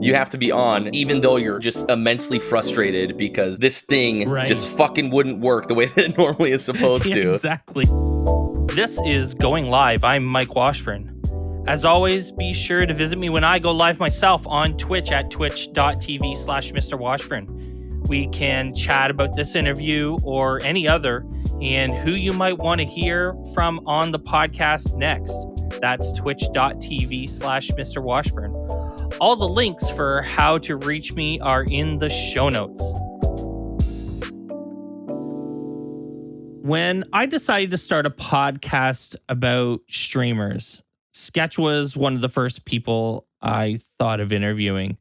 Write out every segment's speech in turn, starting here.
you have to be on, even though you're just immensely frustrated because this thing just fucking wouldn't work the way that it normally is supposed to. Exactly. This is Going Live. I'm Mike Washburn. As always, be sure to visit me when I go live myself on Twitch at twitch.tv/Mr. Washburn. We can chat about this interview or any other and who you might want to hear from on the podcast next. That's twitch.tv/Mr. Washburn. All the links for how to reach me are in the show notes. When I decided to start a podcast about streamers, Sketch was one of the first people I thought of interviewing.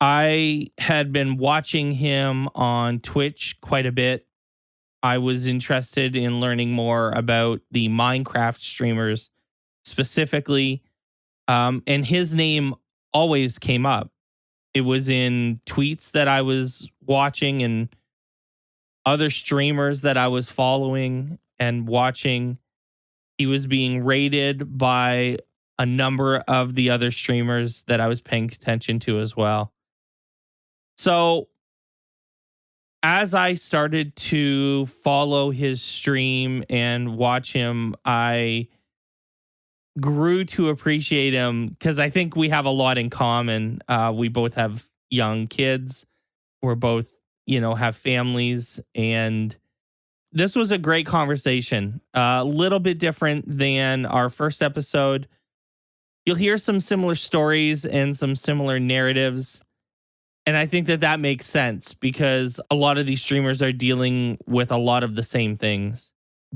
I had been watching him on Twitch quite a bit. I was interested in learning more about the Minecraft streamers specifically, and his name always came up. It was in tweets that I was watching and other streamers that I was following and watching. He was being rated by a number of the other streamers that I was paying attention to as well. So as I started to follow his stream and watch him, I grew to appreciate him because I think we have a lot in common. We both have young kids. We're both, have families, and this was a great conversation. A little bit different than our first episode. You'll hear some similar stories and some similar narratives. And I think that makes sense because a lot of these streamers are dealing with a lot of the same things.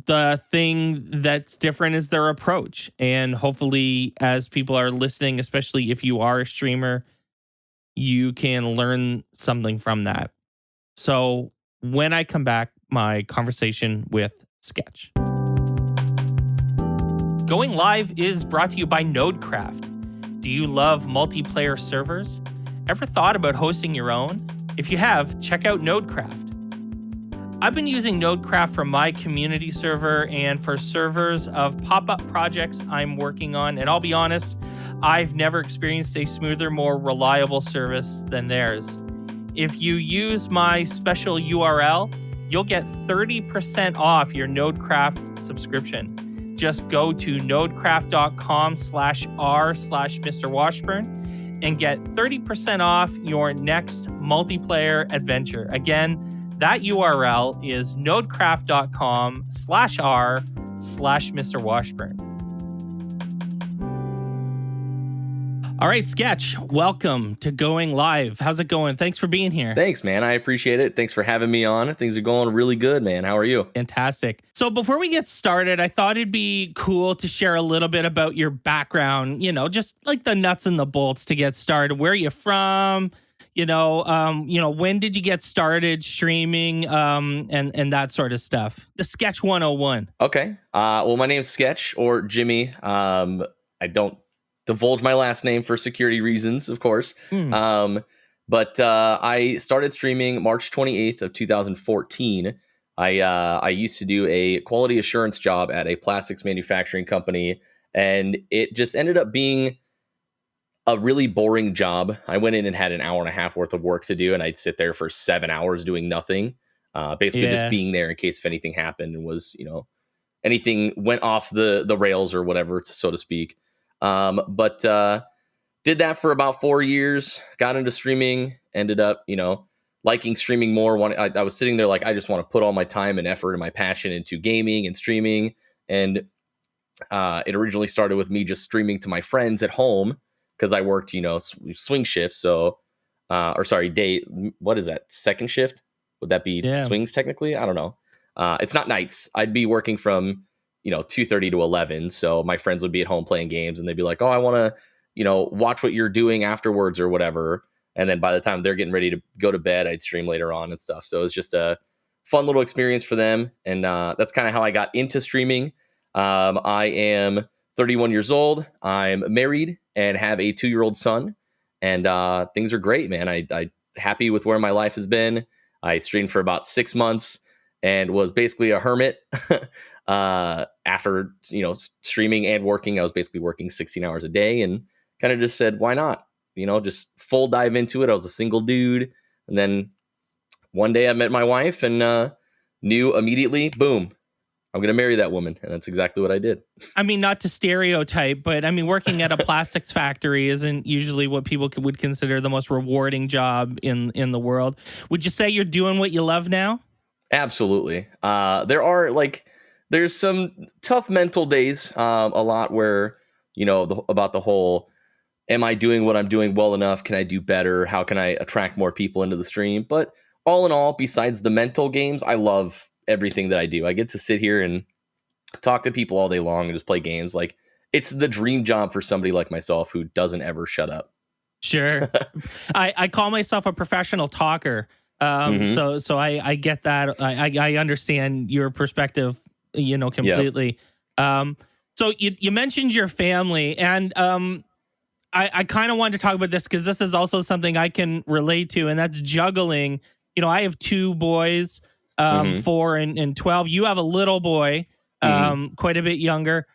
The thing that's different is their approach. And hopefully, as people are listening, especially if you are a streamer, you can learn something from that. So when I come back, my conversation with Sketch. Going Live is brought to you by Nodecraft. Do you love multiplayer servers? Ever thought about hosting your own? If you have, check out Nodecraft. I've been using Nodecraft for my community server and for servers of pop-up projects I'm working on, and I'll be honest, I've never experienced a smoother, more reliable service than theirs. If you use my special URL, you'll get 30% off your Nodecraft subscription. Just go to nodecraft.com/r/Mr. Washburn and get 30% off your next multiplayer adventure. Again, that URL is nodecraft.com/r/Mr. Washburn. All right, Sketch, welcome to Going Live. How's it going? Thanks for being here. Thanks, man. I appreciate it. Thanks for having me on. Things are going really good, man. How are you? Fantastic. So before we get started, I thought it'd be cool to share a little bit about your background, just like the nuts and the bolts to get started. Where are you from? When did you get started streaming, and that sort of stuff? The Sketch 101. Okay. Well, my name's Sketch or Jimmy. I don't divulge my last name for security reasons, of course. But I started streaming March 28th of 2014. I used to do a quality assurance job at a plastics manufacturing company, and it just ended up being a really boring job. I went in and had an hour and a half worth of work to do, and I'd sit there for 7 hours doing nothing, basically just being there in case if anything happened and was, anything went off the rails or whatever, so to speak. But did that for about 4 years, got into streaming, ended up, liking streaming more. I was sitting there like, I just want to put all my time and effort and my passion into gaming and streaming. And it originally started with me just streaming to my friends at home because I worked, swing shift. So, day, what is that? Second shift? Would that be swings technically? I don't know. It's not nights. I'd be working from 2:30 to 11. So my friends would be at home playing games and they'd be like, oh, I want to, watch what you're doing afterwards or whatever. And then by the time they're getting ready to go to bed, I'd stream later on and stuff. So it was just a fun little experience for them. And that's kind of how I got into streaming. I am 31 years old. I'm married and have a 2-year-old son. And things are great, man. I happy with where my life has been. I streamed for about 6 months and was basically a hermit. After, streaming and working, I was basically working 16 hours a day and kind of just said, why not? just full dive into it. I was a single dude. And then one day I met my wife and knew immediately, boom, I'm going to marry that woman. And that's exactly what I did. I mean, not to stereotype, but I mean, working at a plastics factory isn't usually what people would consider the most rewarding job in the world. Would you say you're doing what you love now? Absolutely. There's some tough mental days, a lot where, about the whole, am I doing what I'm doing well enough? Can I do better? How can I attract more people into the stream? But all in all, besides the mental games, I love everything that I do. I get to sit here and talk to people all day long and just play games. Like, it's the dream job for somebody like myself who doesn't ever shut up. Sure. I call myself a professional talker. So I get that. I understand your perspective, completely. Yep. So you mentioned your family, and I kind of wanted to talk about this because this is also something I can relate to, and that's juggling. I have two boys, 4 and 12. You have a little boy, quite a bit younger.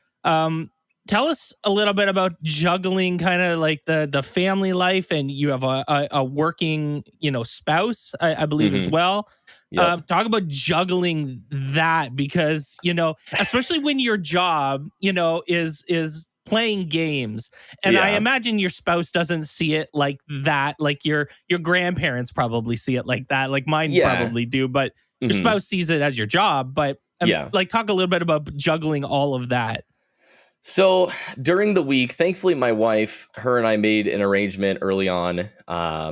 Tell us a little bit about juggling kind of like the family life, and you have a working, spouse, I believe as well. Yep. Talk about juggling that because, especially when your job, is playing games. And I imagine your spouse doesn't see it like that. Like your grandparents probably see it like that. Like mine probably do, but your spouse sees it as your job. But like talk a little bit about juggling all of that. So during the week, thankfully, my wife, her and I made an arrangement early on.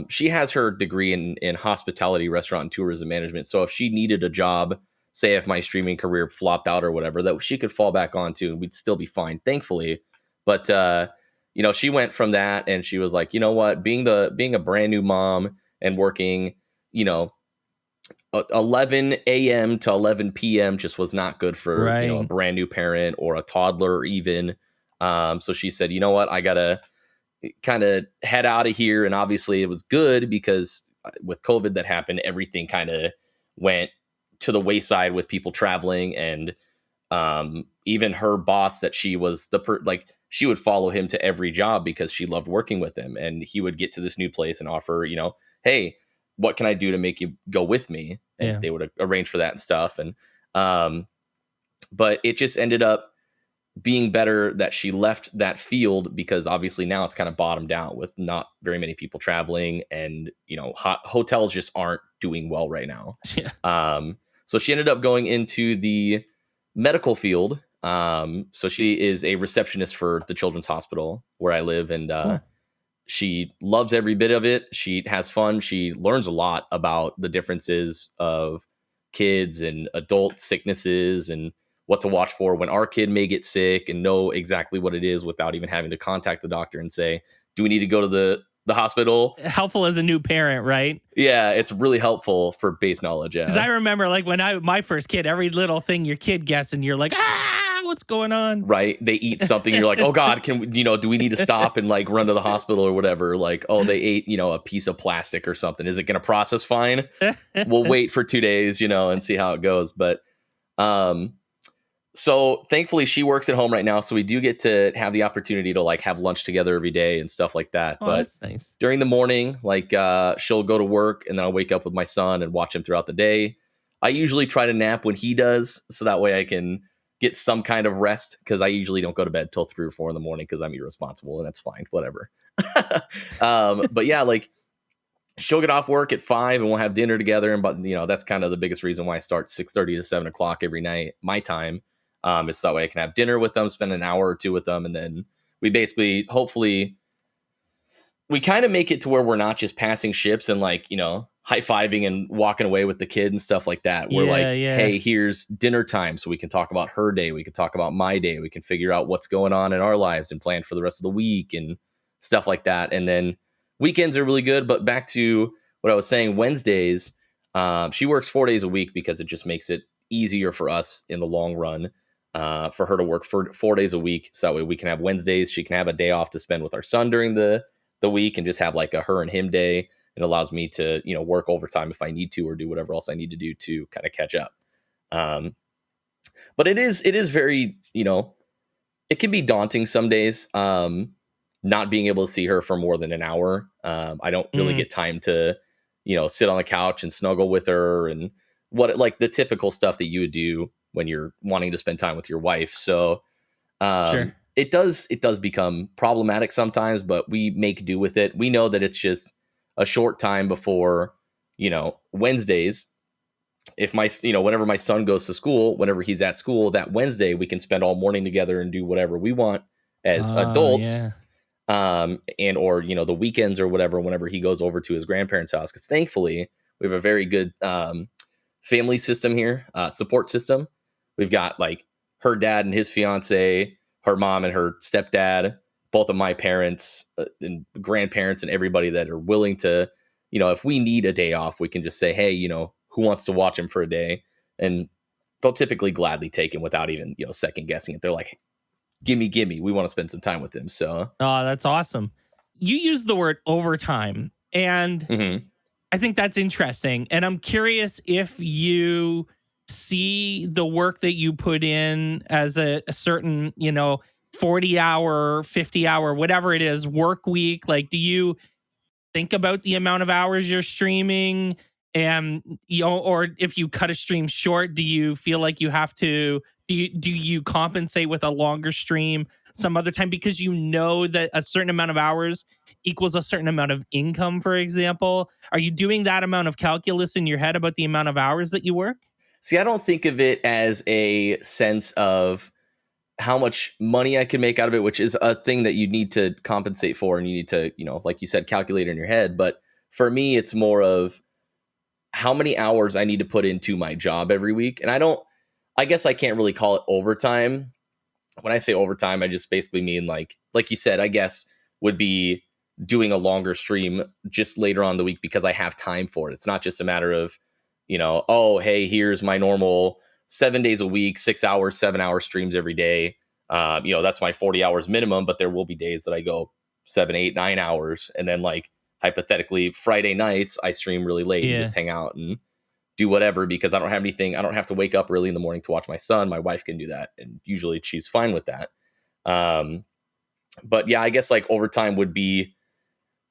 She has her degree in hospitality, restaurant, and tourism management. So if she needed a job, say if my streaming career flopped out or whatever, that she could fall back onto and we'd still be fine, thankfully. But, she went from that and she was like, you know what, being a brand new mom and working, 11 a.m. to 11 p.m. just was not good for a brand new parent or a toddler even. So she said, you know what, I gotta kind of head out of here. And obviously it was good because with COVID that happened, everything kind of went to the wayside with people traveling. And even her boss, that she was she would follow him to every job because she loved working with him. And he would get to this new place and offer, hey, what can I do to make you go with me? And they would arrange for that and stuff. And, but it just ended up being better that she left that field because obviously now it's kind of bottomed out with not very many people traveling and, hotels just aren't doing well right now. Yeah. So she ended up going into the medical field. So she is a receptionist for the Children's Hospital where I live. And, cool. She loves every bit of it. She has fun. She learns a lot about the differences of kids and adult sicknesses and what to watch for when our kid may get sick and know exactly what it is without even having to contact the doctor and say, do we need to go to the hospital? Helpful as a new parent, right? Yeah, it's really helpful for base knowledge. Yeah. Because I remember like when my first kid, every little thing your kid gets and you're like, what's going on? Right. They eat something. You're like, oh God, do we need to stop and like run to the hospital or whatever? Like, oh, they ate, a piece of plastic or something. Is it going to process fine? We'll wait for 2 days, and see how it goes. But, so thankfully she works at home right now. So we do get to have the opportunity to like have lunch together every day and stuff like that. Oh, but that's nice. During the morning, like, she'll go to work and then I'll wake up with my son and watch him throughout the day. I usually try to nap when he does. So that way I can get some kind of rest because I usually don't go to bed till 3 or 4 in the morning because I'm irresponsible and that's fine, whatever. But yeah, like she'll get off work at 5 and we'll have dinner together. And, but that's kind of the biggest reason why I start 6:30 to 7 o'clock every night, my time. Is so that way I can have dinner with them, spend an hour or two with them. And then we basically, hopefully we kind of make it to where we're not just passing ships and like, high-fiving and walking away with the kid and stuff like that. We're hey, here's dinner time. So we can talk about her day. We can talk about my day. We can figure out what's going on in our lives and plan for the rest of the week and stuff like that. And then weekends are really good. But back to what I was saying, Wednesdays, she works 4 days a week because it just makes it easier for us in the long run, for her to work for 4 days a week. So that way we can have Wednesdays. She can have a day off to spend with our son during the week and just have like a her and him day. It allows me to, work overtime if I need to, or do whatever else I need to do to kind of catch up. But it is very, it can be daunting some days. not being able to see her for more than an hour. I don't really get time to, sit on the couch and snuggle with her and like the typical stuff that you would do when you're wanting to spend time with your wife. So Sure. it does become problematic sometimes, but we make do with it. We know that it's just a short time before, Wednesdays. If whenever my son goes to school, whenever he's at school, that Wednesday we can spend all morning together and do whatever we want as adults. Yeah. And or the weekends or whatever, whenever he goes over to his grandparents' house, because thankfully we have a very good family system here, support system. We've got like her dad and his fiance, her mom and her stepdad, both of my parents and grandparents, and everybody that are willing to, if we need a day off, we can just say, hey, who wants to watch him for a day? And they'll typically gladly take him without even, second guessing it. They're like, gimme, we want to spend some time with him. So, oh, that's awesome. You use the word overtime, and I think that's interesting. And I'm curious if you see the work that you put in as a certain, 40-hour, 50-hour, whatever it is, work week. Like, do you think about the amount of hours you're streaming? And, or if you cut a stream short, do you feel like you have to, do you compensate with a longer stream some other time because you know that a certain amount of hours equals a certain amount of income, for example? Are you doing that amount of calculus in your head about the amount of hours that you work? See, I don't think of it as a sense of how much money I can make out of it, which is a thing that you need to compensate for, and you need to, like you said, calculate in your head. But for me, it's more of how many hours I need to put into my job every week. And I guess I can't really call it overtime. When I say overtime, I just basically mean like you said, I guess would be doing a longer stream just later on in the week because I have time for it. It's not just a matter of, oh, hey, here's my normal 7 days a week, 6 hours, 7 hour streams every day. That's my 40 hours minimum, but there will be days that I go 7, 8, 9 hours. And then like hypothetically Friday nights, I stream really late and just hang out and do whatever because I don't have anything. I don't have to wake up early in the morning to watch my son. My wife can do that. And usually she's fine with that. But yeah, I guess like overtime would be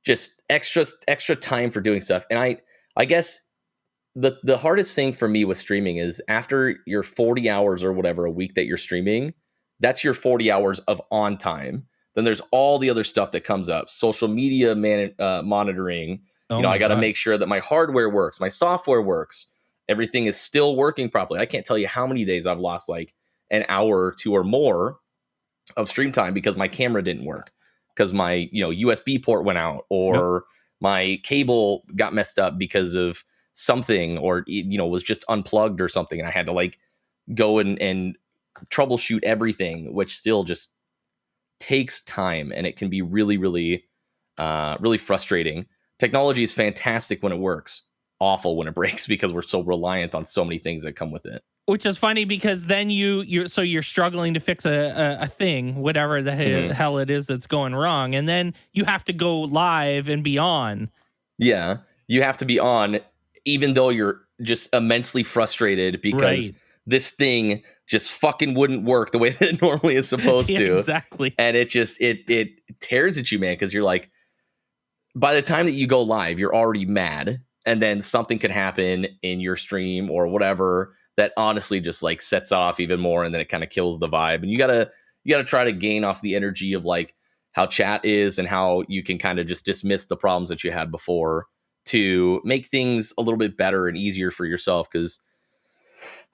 just extra time for doing stuff. And I guess the hardest thing for me with streaming is after your 40 hours or whatever a week that you're streaming, that's your 40 hours of on time. Then there's all the other stuff that comes up, social media monitoring. I got to make sure that my hardware works, my software works, everything is still working properly. I can't tell you how many days I've lost like an hour or two or more of stream time because my camera didn't work, because my USB port went out, or my cable got messed up because of something, or was just unplugged or something, and I had to like go and troubleshoot everything, which still just takes time, and it can be really, really, really frustrating. Technology is fantastic when it works, awful when it breaks, because we're so reliant on so many things that come with it. Which is funny because then you're struggling to fix a thing, whatever the hell it is that's going wrong, and then you have to go live and be on. Yeah, you have to be on, even though you're just immensely frustrated because this thing just fucking wouldn't work the way that it normally is supposed to. Exactly. And it just it tears at you, man, because you're like, by the time that you go live, you're already mad, and then something could happen in your stream or whatever that honestly just like sets off even more, and then it kind of kills the vibe. And you gotta try to gain off the energy of like how chat is and how you can kind of just dismiss the problems that you had before to make things a little bit better and easier for yourself. Because,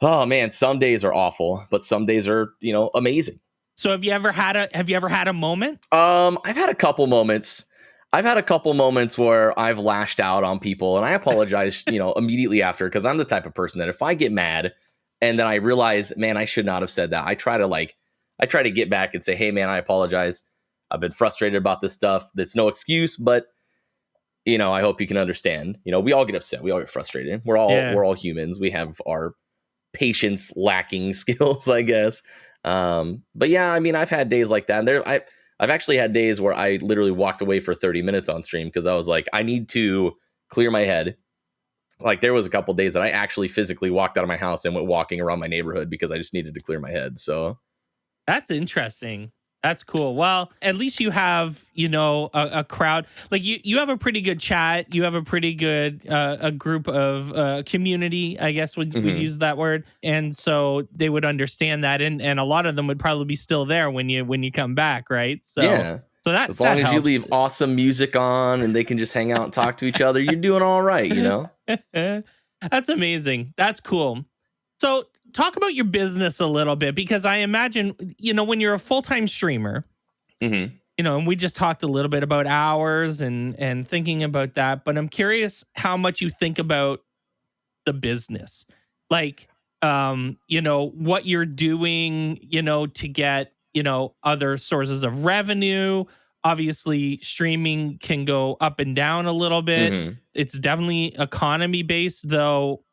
oh man, some days are awful, but some days are, amazing. So have you ever had a moment? I've had a couple moments. I've had a couple moments where I've lashed out on people, and I apologize, immediately after, because I'm the type of person that if I get mad and then I realize, man, I should not have said that, I try to get back and say, hey man, I apologize. I've been frustrated about this stuff. That's no excuse, but I hope you can understand. We all get upset. We all get frustrated. We're all humans. We have our patience lacking skills, I guess. But yeah, I mean, I've had days like that, and I've actually had days where I literally walked away for 30 minutes on stream because I was like, I need to clear my head. Like there was a couple days that I actually physically walked out of my house and went walking around my neighborhood because I just needed to clear my head. So that's interesting. That's cool. Well, at least you have, a crowd. Like you have a pretty good chat. You have a pretty good a group of community, I guess would use that word. And so they would understand that, and a lot of them would probably be still there when you come back, right? Yeah. So that as long that as you helps. leave awesome music on and they can just hang out and talk to each other, you're doing all right, That's amazing. That's cool. So talk about your business a little bit, because I imagine, when you're a full-time streamer, and we just talked a little bit about hours and thinking about that, but I'm curious how much you think about the business. Like, what you're doing, to get, other sources of revenue. Obviously, streaming can go up and down a little bit. It's definitely economy based, though.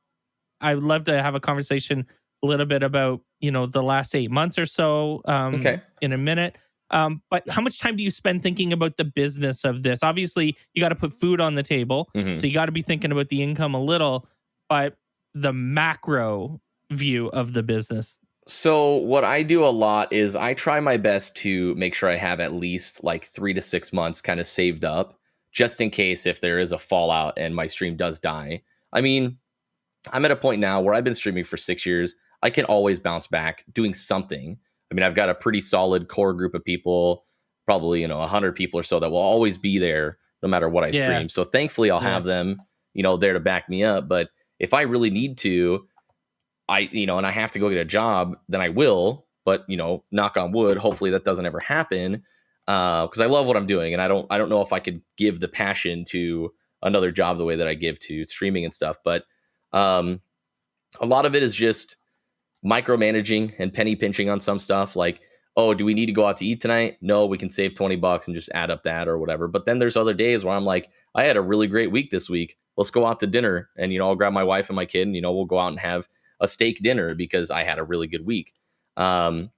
I would love to have a conversation a little bit about, the last 8 months or so in a minute. But how much time do you spend thinking about the business of this? Obviously, you got to put food on the table. So you got to be thinking about the income a little, but the macro view of the business. So what I do a lot is I try my best to make sure I have at least like 3 to 6 months kind of saved up, just in case if there is a fallout and my stream does die. I mean, I'm at a point now where I've been streaming for 6 years. I can always bounce back doing something. I mean, I've got a pretty solid core group of people, probably, 100 people or so that will always be there no matter what I stream. So thankfully I'll have them, there to back me up. But if I really need to, and I have to go get a job, then I will. But, knock on wood, hopefully that doesn't ever happen, because I love what I'm doing. And I don't know if I could give the passion to another job the way that I give to streaming and stuff. But a lot of it is just micromanaging and penny pinching on some stuff. Like, oh, do we need to go out to eat tonight? No, we can save $20 and just add up that or whatever. But then there's other days where I'm like, I had a really great week this week. Let's go out to dinner. And, I'll grab my wife and my kid and, we'll go out and have a steak dinner because I had a really good week. I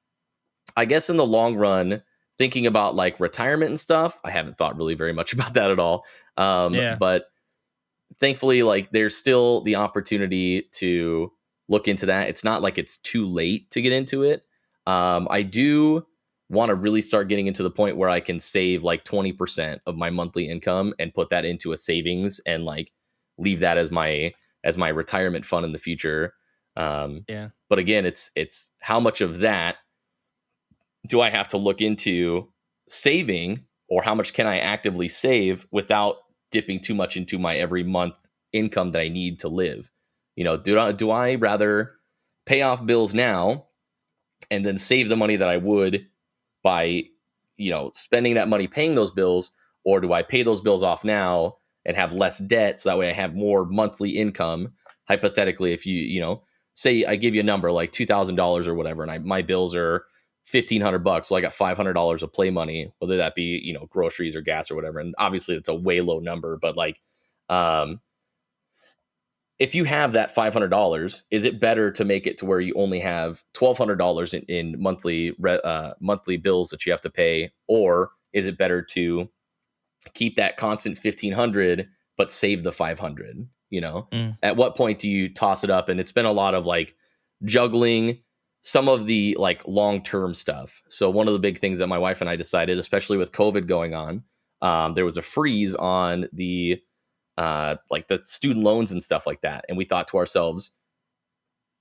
guess in the long run, thinking about like retirement and stuff, I haven't thought really very much about that at all. But thankfully, like there's still the opportunity to look into that. It's not like it's too late to get into it. I do want to really start getting into the point where I can save like 20% of my monthly income and put that into a savings and like leave that as my retirement fund in the future. But again, it's how much of that do I have to look into saving, or how much can I actively save without dipping too much into my every month income that I need to live? Do I rather pay off bills now and then save the money that I would by, spending that money paying those bills, or do I pay those bills off now and have less debt so that way I have more monthly income? Hypothetically, if you say I give you a number like $2,000 or whatever, and my bills are $1,500, so I got $500 of play money, whether that be groceries or gas or whatever. And obviously it's a way low number, but like if you have that $500, is it better to make it to where you only have $1,200 in monthly bills that you have to pay, or is it better to keep that constant $1,500 but save the $500? At what point do you toss it up? And it's been a lot of like juggling some of the like long-term stuff. So one of the big things that my wife and I decided, especially with COVID going on, there was a freeze on the like the student loans and stuff like that. And we thought to ourselves,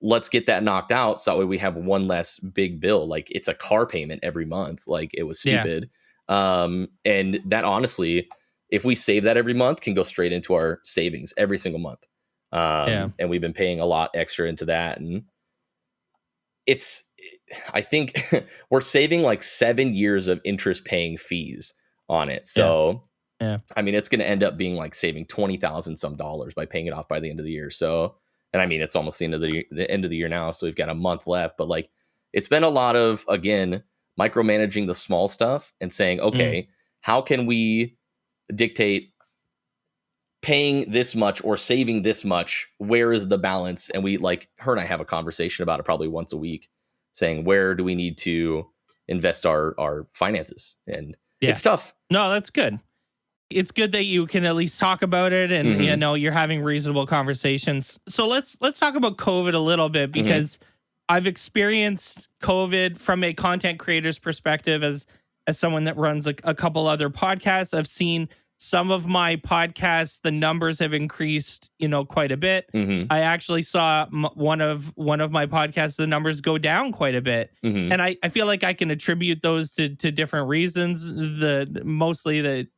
let's get that knocked out so that way we have one less big bill. Like it's a car payment every month. Like it was stupid. And that honestly, if we save that every month, can go straight into our savings every single month. And we've been paying a lot extra into that. And I think we're saving like 7 years of interest paying fees on it. So, I mean, it's going to end up being like saving $20,000 some dollars by paying it off by the end of the year. So, and I mean, it's almost the end of the year now. So we've got a month left, but like, it's been a lot of, again, micromanaging the small stuff and saying, okay, how can we dictate paying this much or saving this much? Where is the balance? And we like her and I have a conversation about it probably once a week, saying where do we need to invest our finances? And it's tough. No, that's good. It's good that you can at least talk about it, and you're having reasonable conversations. So let's talk about COVID a little bit, because I've experienced COVID from a content creator's perspective as as someone that runs a couple other podcasts, I've seen some of my podcasts, the numbers have increased, quite a bit. Mm-hmm. I actually saw one of my podcasts, the numbers go down quite a bit. Mm-hmm. And I feel like I can attribute those to different reasons. Mostly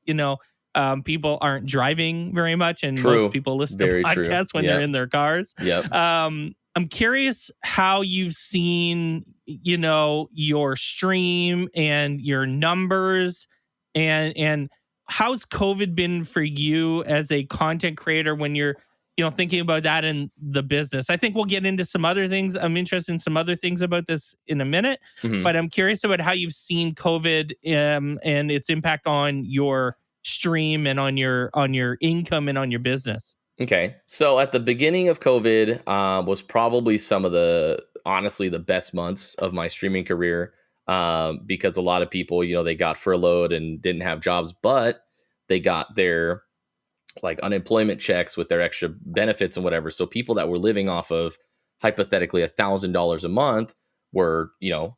people aren't driving very much, and True. most people listen Very to true. podcasts when Yep. they're in their cars. Yep. I'm curious how you've seen, your stream and your numbers, and how's COVID been for you as a content creator when you're, thinking about that in the business. I think we'll get into some other things. I'm interested in some other things about this in a minute, Mhm. but I'm curious about how you've seen COVID and its impact on your stream and on your income and on your business. Okay. So at the beginning of COVID was probably some of honestly, the best months of my streaming career because a lot of people, they got furloughed and didn't have jobs, but they got their like unemployment checks with their extra benefits and whatever. So people that were living off of hypothetically $1,000 a month were,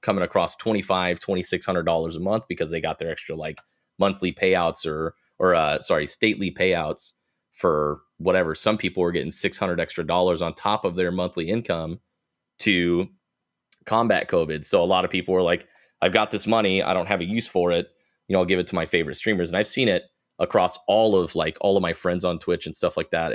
coming across $2,600 a month because they got their extra like monthly payouts or stately payouts for whatever. Some people were getting $600 extra on top of their monthly income to combat COVID. So a lot of people were like, I've got this money, I don't have a use for it. I'll give it to my favorite streamers. And I've seen it across all of my friends on Twitch and stuff like that.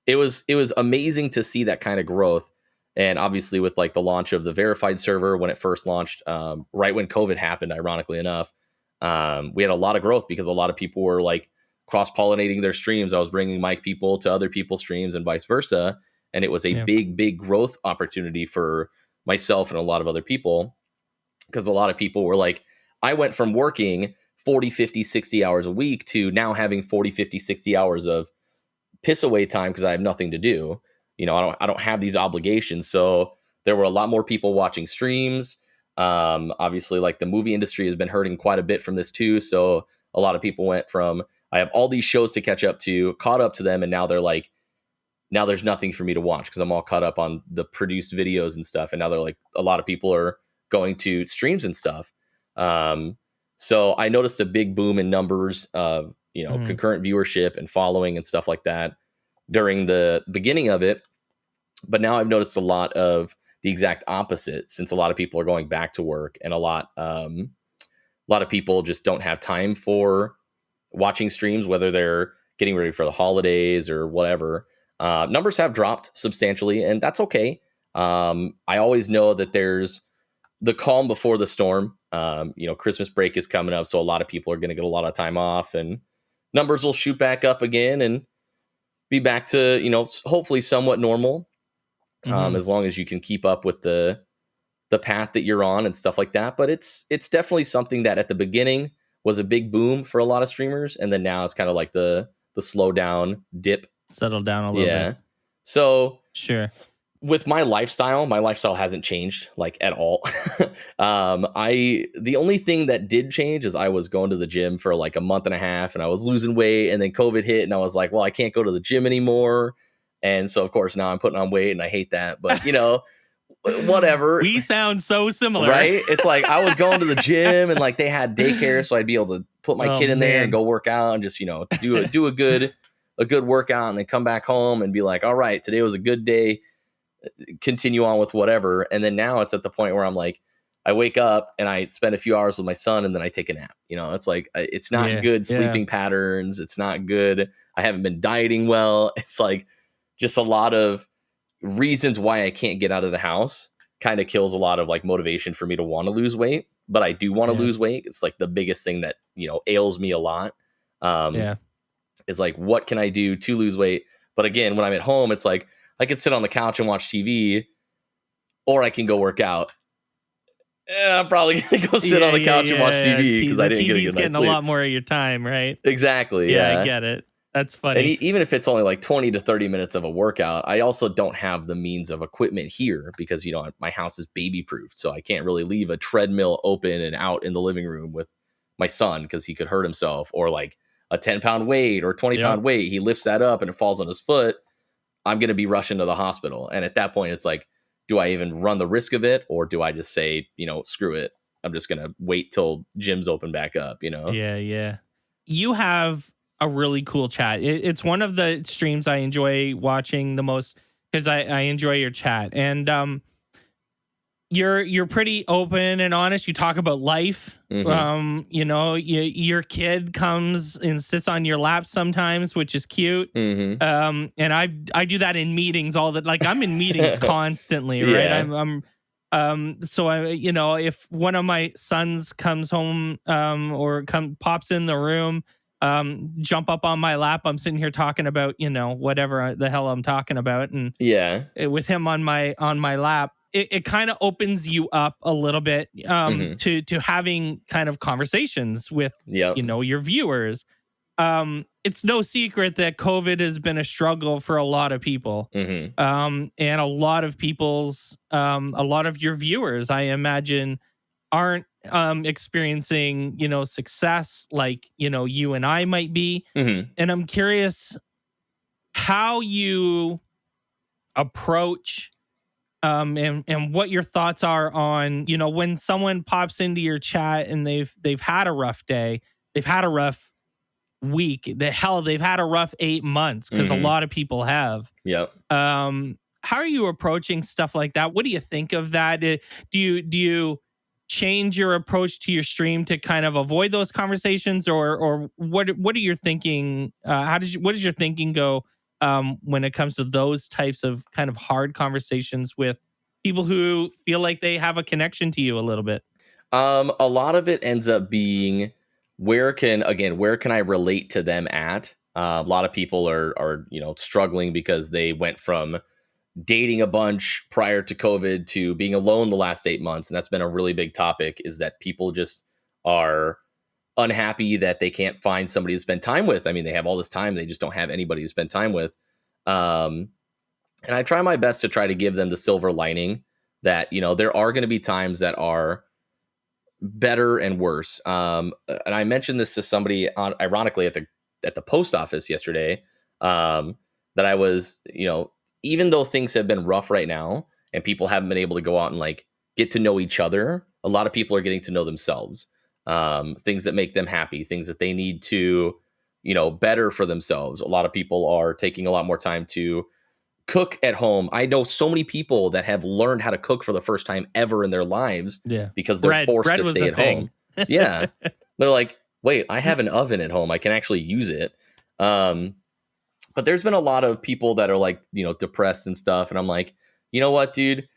It was amazing to see that kind of growth. And obviously with like the launch of the verified server, when it first launched, right when COVID happened, ironically enough, we had a lot of growth because a lot of people were like cross-pollinating their streams. I was bringing mic people to other people's streams and vice versa. And it was a big growth opportunity for myself and a lot of other people, because a lot of people were like, I went from working 40, 50, 60 hours a week to now having 40, 50, 60 hours of piss away time because I have nothing to do. I don't have these obligations. So there were a lot more people watching streams. Obviously, like the movie industry has been hurting quite a bit from this too. So a lot of people went from, I have all these shows to catch up to, caught up to them, and now they're like, now there's nothing for me to watch because I'm all caught up on the produced videos and stuff. And now they're like, a lot of people are going to streams and stuff. So I noticed a big boom in numbers of, concurrent viewership and following and stuff like that during the beginning of it. But now I've noticed a lot of the exact opposite, since a lot of people are going back to work and a lot of people just don't have time for watching streams, whether they're getting ready for the holidays or whatever. Numbers have dropped substantially, and that's okay. I always know that there's the calm before the storm. Christmas break is coming up, so a lot of people are going to get a lot of time off, and numbers will shoot back up again and be back to, hopefully somewhat normal, as long as you can keep up with the path that you're on and stuff like that. But it's definitely something that at the beginning was a big boom for a lot of streamers, and then now it's kind of like the slow down dip, settle down a little bit. So sure. With my lifestyle hasn't changed like at all. The only thing that did change is I was going to the gym for like a month and a half and I was losing weight, and then COVID hit and I was like, well, I can't go to the gym anymore. And so of course now I'm putting on weight and I hate that, but whatever. We sound so similar, right? It's like I was going to the gym and like they had daycare, so I'd be able to put my kid in there and go work out and just, do a good workout and then come back home and be like, all right, today was a good day. Continue on with whatever. And then now it's at the point where I'm like, I wake up and I spend a few hours with my son and then I take a nap. It's like, it's not good sleeping patterns. It's not good. I haven't been dieting well. It's like just a lot of reasons why I can't get out of the house. Kind of kills a lot of like motivation for me to want to lose weight, but I do want to lose weight. It's like the biggest thing that, ails me a lot. Is like, what can I do to lose weight? But again, when I'm at home, it's like, I could sit on the couch and watch TV, or I can go work out. I'm probably going to go sit on the couch and watch TV because I didn't get a good night's getting sleep. A lot more of your time, right? Exactly. Yeah, I get it. That's funny. And even if it's only like 20 to 30 minutes of a workout, I also don't have the means of equipment here because, my house is baby proofed. So I can't really leave a treadmill open and out in the living room with my son because he could hurt himself, or like a 10-pound weight or 20-pound weight. He lifts that up and it falls on his foot. I'm going to be rushing to the hospital. And at that point, it's like, do I even run the risk of it? Or do I just say, screw it, I'm just gonna wait till gyms open back up, you know? Yeah. You have a really cool chat. It's one of the streams I enjoy watching the most because I enjoy your chat. And you're pretty open and honest. You talk about life. Hmm. Your kid comes and sits on your lap sometimes, which is cute. Hmm. And I do that in meetings all the like I'm in meetings constantly, right? Yeah. So if one of my sons comes home or pops in the room, jump up on my lap, I'm sitting here talking about, whatever the hell I'm talking about, and Yeah. with him on my lap, it kind of opens you up a little bit Hmm. to having kind of conversations with Yep. your viewers. It's no secret that COVID has been a struggle for a lot of people. Hmm. And a lot of your viewers, I imagine, aren't experiencing, success like, you and I might be. Hmm. And I'm curious how you approach and what your thoughts are on, when someone pops into your chat and they've had a rough day, they've had a rough week, they've had a rough 8 months, because a Hmm. lot of people Yep. how are you approaching stuff like that? What do you think of that? Do you change your approach to your stream to kind of avoid those conversations, or what are you thinking? What does your thinking go when it comes to those types of kind of hard conversations with people who feel like they have a connection to you a little bit? A lot of it ends up being where can I relate to them at? A lot of people are struggling because they went from dating a bunch prior to COVID to being alone the last 8 months, and that's been a really big topic. Is that people just are unhappy that they can't find somebody to spend time with. I mean, they have all this time, they just don't have anybody to spend time with. Um, and I try my best to try to give them the silver lining that there are going to be times that are better and worse. And I mentioned this to somebody ironically at the post office yesterday. That I was, even though things have been rough right now and people haven't been able to go out and like get to know each other, a lot of people are getting to know themselves. Things that make them happy, things that they need to, better for themselves. A lot of people are taking a lot more time to cook at home. I know so many people that have learned how to cook for the first time ever in their lives Yeah. because they're forced Bread to was stay a at thing. home. Yeah. They're like, wait, I have an oven at home. I can actually use it. Um, but there's been a lot of people that are like, depressed and stuff. And I'm like, you know what, dude?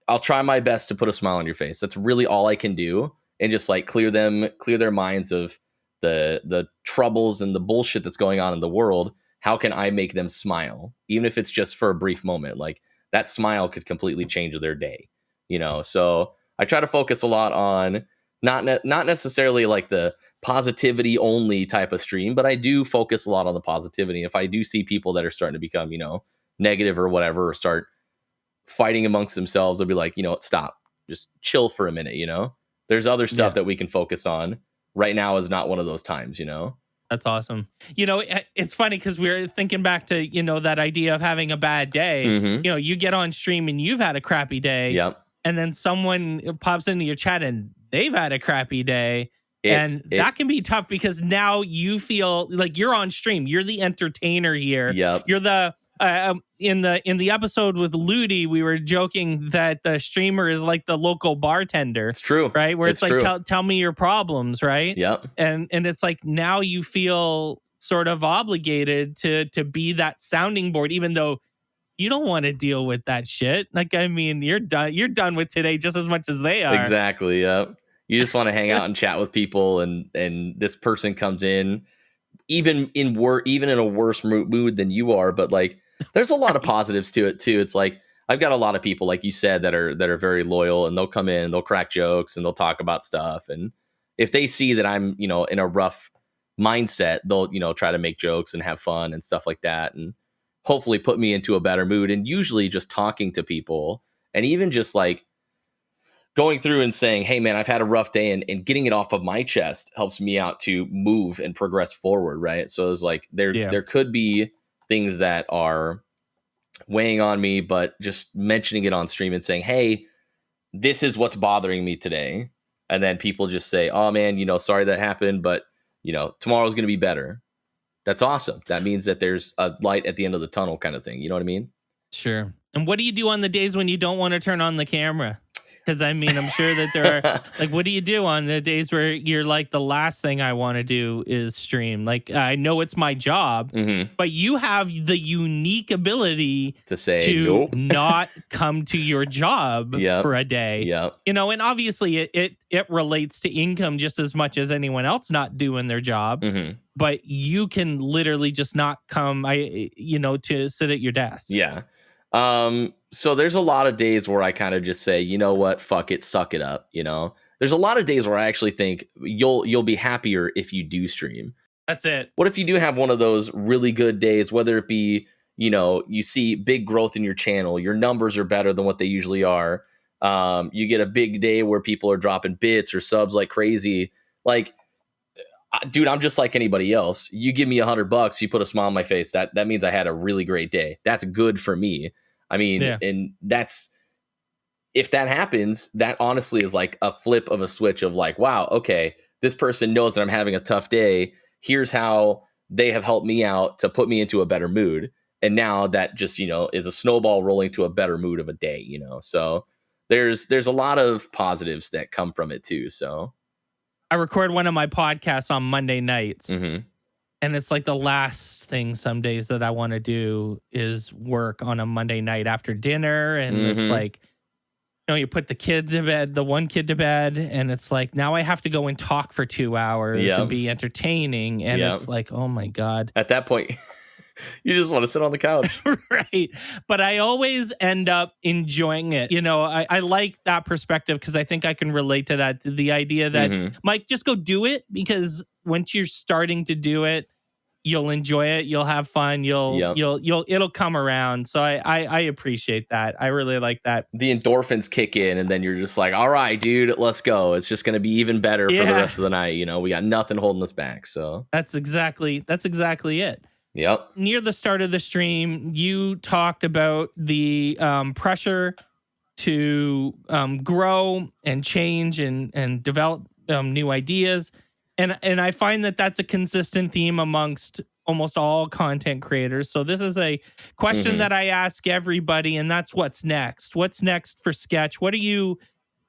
I'll try my best to put a smile on your face. That's really all I can do. And just like clear their minds of the troubles and the bullshit that's going on in the world. How can I make them smile? Even if it's just for a brief moment. Like that smile could completely change their day. So I try to focus a lot on not necessarily like the positivity only type of stream, but I do focus a lot on the positivity. If I do see people that are starting to become, negative or whatever, or start fighting amongst themselves, they'll be like, stop, just chill for a minute. There's other stuff Yeah. that we can focus on. Right now is not one of those times. That's awesome. It's funny because we're thinking back to, that idea of having a bad day. Hmm. You get on stream and you've had a crappy day, Yep. and then someone pops into your chat and they've had a crappy day. it And it that can be tough because now you feel like you're on stream. You're the entertainer here. Yep. You're the in the episode with Ludi, we were joking that the streamer is like the local bartender, It's true, right? Where it's like, true. tell me your problems, right? Yep. And it's like now you feel sort of obligated to be that sounding board, even though you don't want to deal with that shit. Like, I mean, you're done with today just as much as they are. Exactly. Yep. You just want to hang out and chat with people, and this person comes in even in a worse mood than you are, but like there's a lot of positives to it too. It's like I've got a lot of people, like you said, that are very loyal, and they'll come in, they'll crack jokes, and they'll talk about stuff. And if they see that I'm, in a rough mindset, they'll, try to make jokes and have fun and stuff like that, and hopefully put me into a better mood. And usually just talking to people, and even just like going through and saying, hey man, I've had a rough day, and getting it off of my chest helps me out to move and progress forward. Right. So it's like there could be things that are weighing on me, but just mentioning it on stream and saying, hey, this is what's bothering me today. and then people just say, oh man, sorry that happened, but tomorrow's going to be better. That's awesome. That means that there's a light at the end of the tunnel kind of thing. You know what I mean? Sure. And what do you do on the days when you don't want to turn on the camera? Because I mean, I'm sure that there are like, what do you do on the days where you're like, the last thing I want to do is stream? Like, I know it's my job, but you have the unique ability to say to nope. not come to your job for a day. Yep. And obviously it relates to income just as much as anyone else not doing their job. But you can literally just not come, to sit at your desk. Yeah. So there's a lot of days where I kind of just say, you know what, fuck it, suck it up. There's a lot of days where I actually think you'll be happier if you do stream. That's it. What if you do have one of those really good days, whether it be, you see big growth in your channel, your numbers are better than what they usually are. You get a big day where people are dropping bits or subs like crazy. Like, dude, I'm just like anybody else. You give me $100, you put a smile on my face. That means I had a really great day. That's good for me. I mean, and that's, if that happens, that honestly is like a flip of a switch of like, wow, okay, this person knows that I'm having a tough day. Here's how they have helped me out to put me into a better mood. And now that just, is a snowball rolling to a better mood of a day, So there's a lot of positives that come from it too. So I record one of my podcasts on Monday nights. And it's like the last thing some days that I want to do is work on a Monday night after dinner. And it's like, you put the kid to bed, the one kid to bed, and it's like, now I have to go and talk for 2 hours and be entertaining. And it's like, oh my God. At that point, you just want to sit on the couch. Right. But I always end up enjoying it. I like that perspective because I think I can relate to that. The idea that, Mike, just go do it, because once you're starting to do it, you'll enjoy it. You'll have fun. It'll come around. So I appreciate that. I really like that. The endorphins kick in, and then you're just like, all right, dude, let's go. It's just going to be even better for the rest of the night. We got nothing holding us back. So that's exactly it. Yep. Near the start of the stream, you talked about the pressure to grow and change and develop new ideas. And I find that that's a consistent theme amongst almost all content creators. So this is a question that I ask everybody, and that's what's next. What's next for Sketch? What are you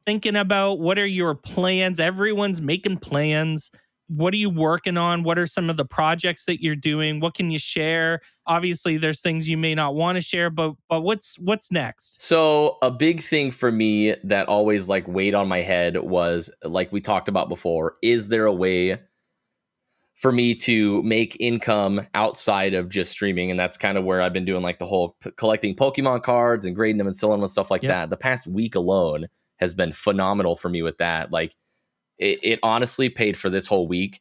thinking about? What are your plans? Everyone's making plans. What are you working on? What are some of the projects that you're doing? What can you share? Obviously, there's things you may not want to share, but what's next? So a big thing for me that always like weighed on my head was, like we talked about before, is there a way for me to make income outside of just streaming? And that's kind of where I've been doing like the whole collecting Pokemon cards and grading them and selling them and stuff like that. The past week alone has been phenomenal for me with that. Like, it honestly paid for this whole week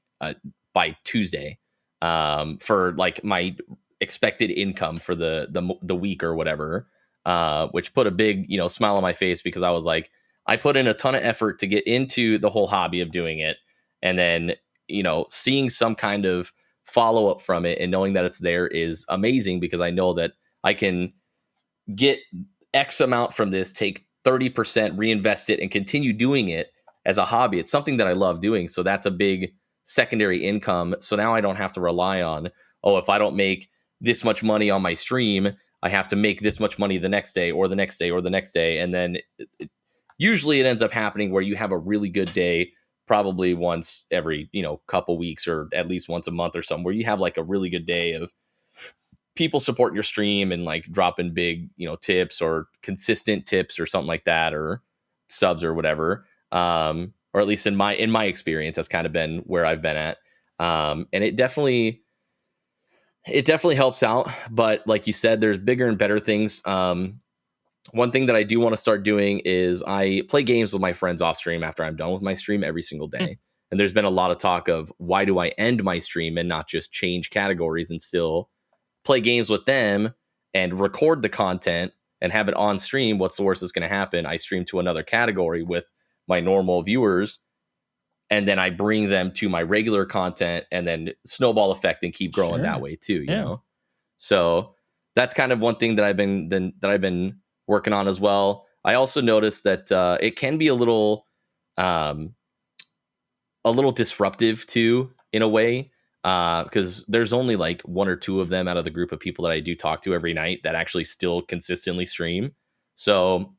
by Tuesday for like my expected income for the week or whatever, which put a big, smile on my face, because I was like, I put in a ton of effort to get into the whole hobby of doing it. And then, seeing some kind of follow up from it and knowing that it's there is amazing, because I know that I can get X amount from this, take 30%, reinvest it, and continue doing it as a hobby. It's something that I love doing. So that's a big secondary income. So now I don't have to rely on, if I don't make this much money on my stream, I have to make this much money the next day or the next day or the next day. And then usually it ends up happening where you have a really good day, probably once every, couple weeks, or at least once a month or something, where you have like a really good day of people supporting your stream and like dropping big, tips or consistent tips or something like that, or subs or whatever. Or at least in my experience, that's kind of been where I've been at. And it definitely helps out. But like you said, there's bigger and better things. One thing that I do want to start doing is I play games with my friends off stream after I'm done with my stream every single day. And there's been a lot of talk of, why do I end my stream and not just change categories and still play games with them and record the content and have it on stream? What's the worst that's going to happen? I stream to another category with my normal viewers, and then I bring them to my regular content, and then snowball effect and keep growing that way too, you know? So that's kind of one thing that I've been working on as well. I also noticed that it can be a little a little disruptive too, in a way, because there's only like one or two of them out of the group of people that I do talk to every night that actually still consistently stream. So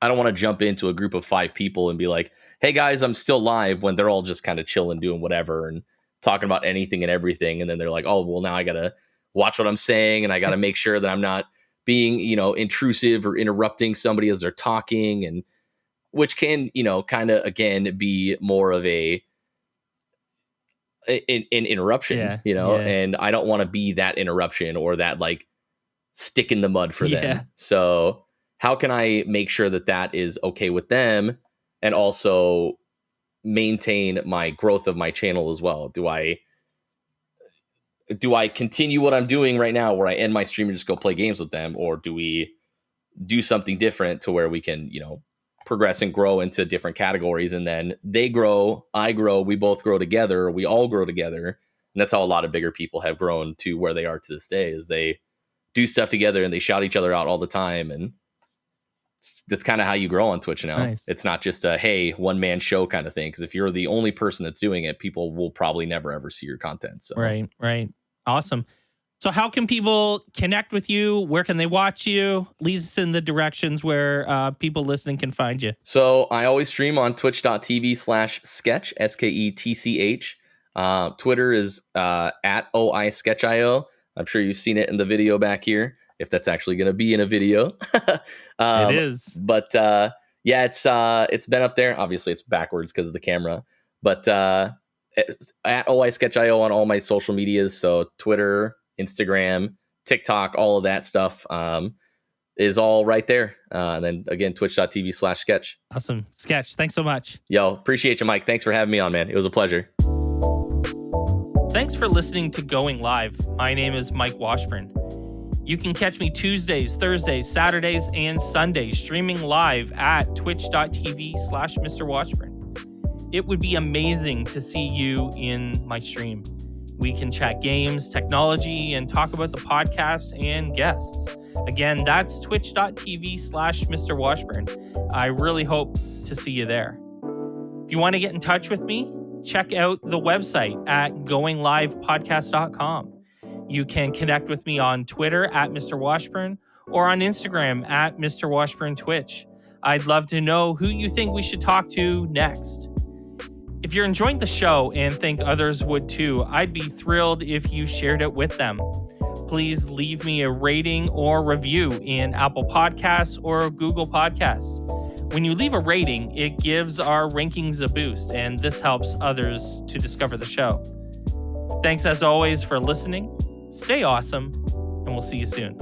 I don't want to jump into a group of 5 people and be like, hey guys, I'm still live, when they're all just kind of chilling, doing whatever and talking about anything and everything. And then they're like, oh, well, now I got to watch what I'm saying. And I got to make sure that I'm not being, intrusive or interrupting somebody as they're talking, and which can, kind of, again, be more of an interruption, and I don't want to be that interruption or that like stick in the mud for them. So how can I make sure that that is okay with them and also maintain my growth of my channel as well? Do I continue what I'm doing right now where I end my stream and just go play games with them? Or do we do something different to where we can, progress and grow into different categories, and then they grow, I grow, we both grow together, we all grow together. And that's how a lot of bigger people have grown to where they are to this day, is they do stuff together and they shout each other out all the time. And that's kind of how you grow on Twitch now. Nice. It's not just a, hey, one man show kind of thing. Because if you're the only person that's doing it, people will probably never, ever see your content. So. Right. Awesome. So how can people connect with you? Where can they watch you? Lead us in the directions where people listening can find you. So I always stream on twitch.tv/sketch, SKETCH. Twitter is at OISketchIO. I'm sure you've seen it in the video back here, if that's actually going to be in a video. It is. But it's been up there. Obviously, it's backwards because of the camera. But at OISketchIO on all my social medias. So Twitter, Instagram, TikTok, all of that stuff is all right there. And then again, twitch.tv/sketch. Awesome. Sketch, thanks so much. Yo, appreciate you, Mike. Thanks for having me on, man. It was a pleasure. Thanks for listening to Going Live. My name is Mike Washburn. You can catch me Tuesdays, Thursdays, Saturdays, and Sundays streaming live at twitch.tv/Mr. Washburn. It would be amazing to see you in my stream. We can chat games, technology, and talk about the podcast and guests. Again, that's twitch.tv/Mr. Washburn. I really hope to see you there. If you want to get in touch with me, check out the website at goinglivepodcast.com. You can connect with me on Twitter at Mr. Washburn or on Instagram at Mr. Washburn Twitch. I'd love to know who you think we should talk to next. If you're enjoying the show and think others would too, I'd be thrilled if you shared it with them. Please leave me a rating or review in Apple Podcasts or Google Podcasts. When you leave a rating, it gives our rankings a boost, and this helps others to discover the show. Thanks as always for listening. Stay awesome, and we'll see you soon.